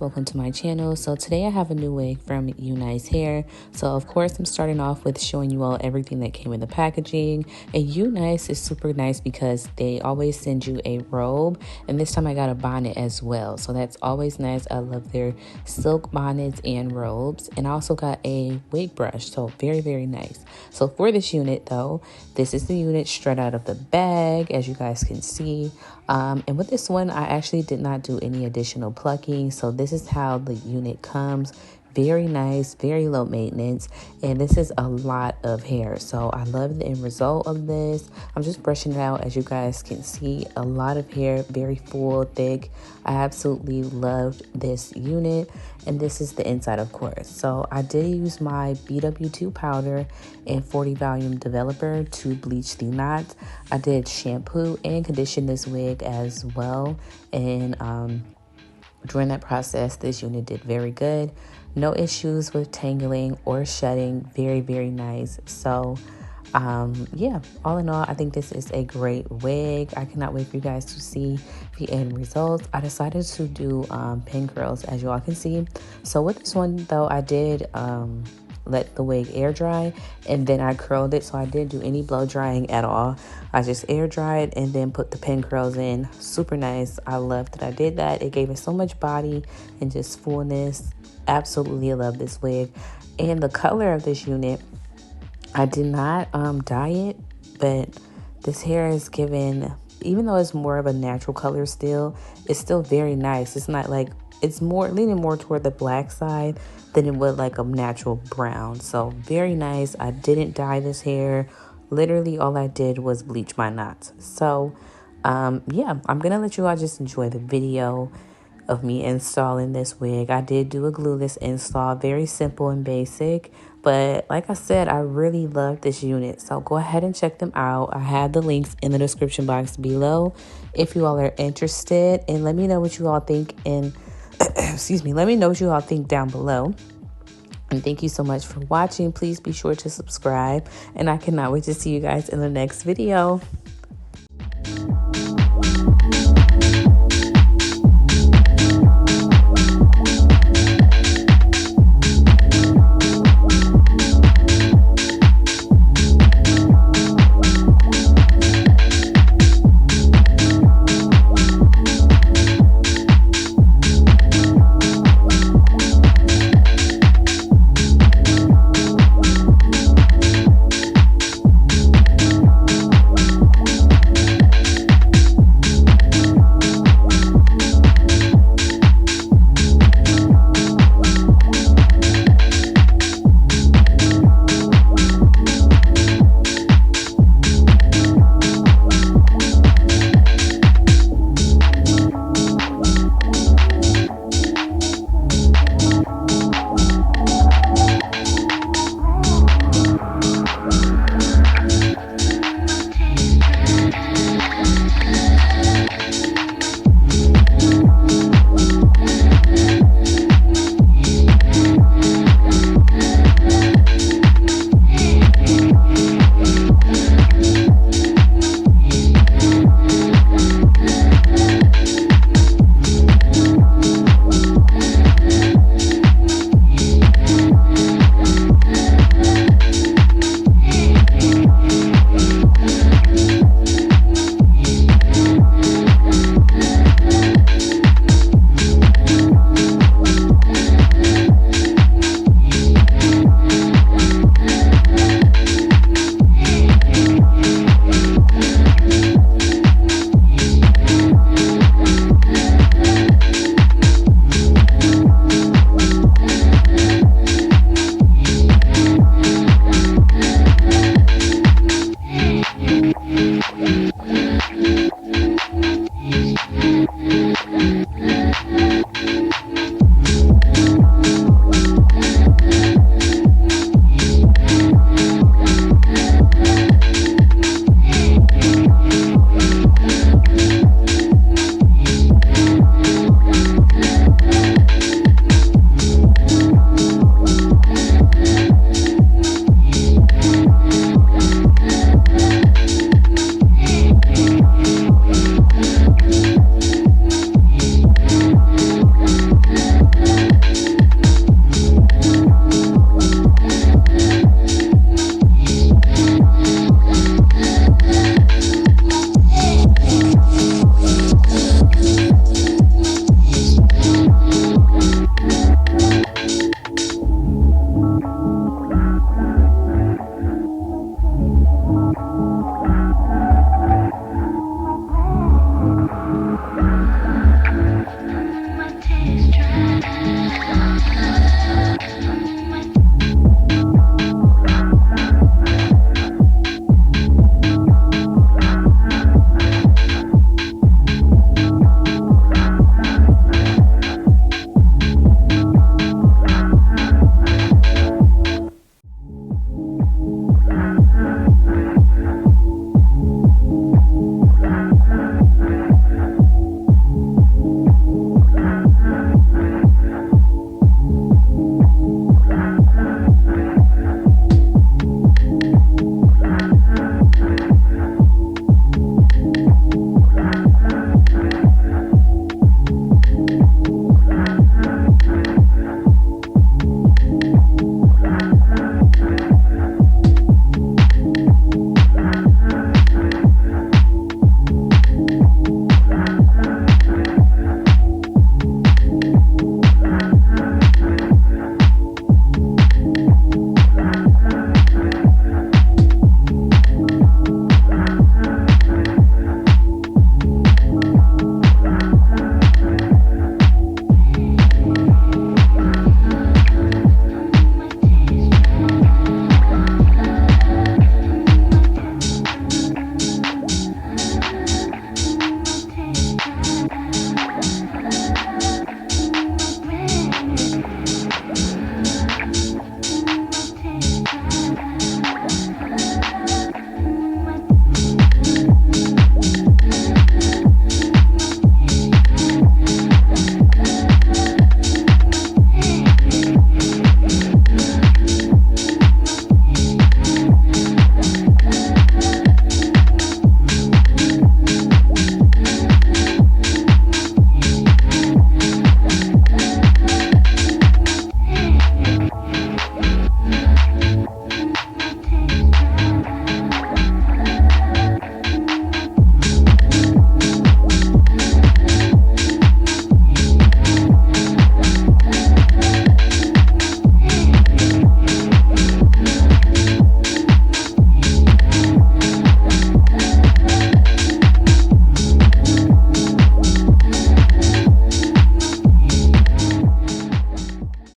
guys, welcome to my channel. So today I have a new wig from UNice hair. So of course I'm starting off with showing you all everything that came in the packaging. And UNice is super nice because they always send you a robe, and this time I got a bonnet as well, so that's always nice. I love their silk bonnets and robes. And I also got a wig brush, so very nice. So for this unit though, this is the unit straight out of the bag, as you guys can see. And with this one, I actually did not do any additional plucking. So this is how the unit comes. Very nice, very low maintenance, and this is a lot of hair. So I love the end result of this. I'm just brushing it out, as you guys can see. A lot of hair, very full, thick. I absolutely loved this unit, and this is the inside, of course. So I did use my BW2 powder and 40 volume developer to bleach the knots. I did shampoo and condition this wig as well, and during that process, this unit did very good. No issues with tangling or shedding. Very nice. So yeah, all in all, I think this is a great wig. I cannot wait for you guys to see the end results. I decided to do pin curls, as you all can see. So with this one though, I did let the wig air dry, and then I curled it. So I didn't do any blow drying at all. I just air dried and then put the pin curls in. Super nice. I love that I did that. It gave it so much body and just fullness. Absolutely love this wig. And the color of this unit, I did not dye it, but this hair is given, even though it's more of a natural color still, it's still very nice. It's not like, it's more leaning more toward the black side than it would like a natural brown. So very nice. I didn't dye this hair. Literally all I did was bleach my knots. So yeah, I'm gonna let you all just enjoy the video of me installing this wig. I did do a glueless install, very simple and basic, but like I said, I really love this unit. So go ahead and check them out. I have the links in the description box below if you all are interested, and let me know what you all think in excuse me, let me know what you all think down below. And thank you so much for watching. Please be sure to subscribe, and I cannot wait to see you guys in the next video.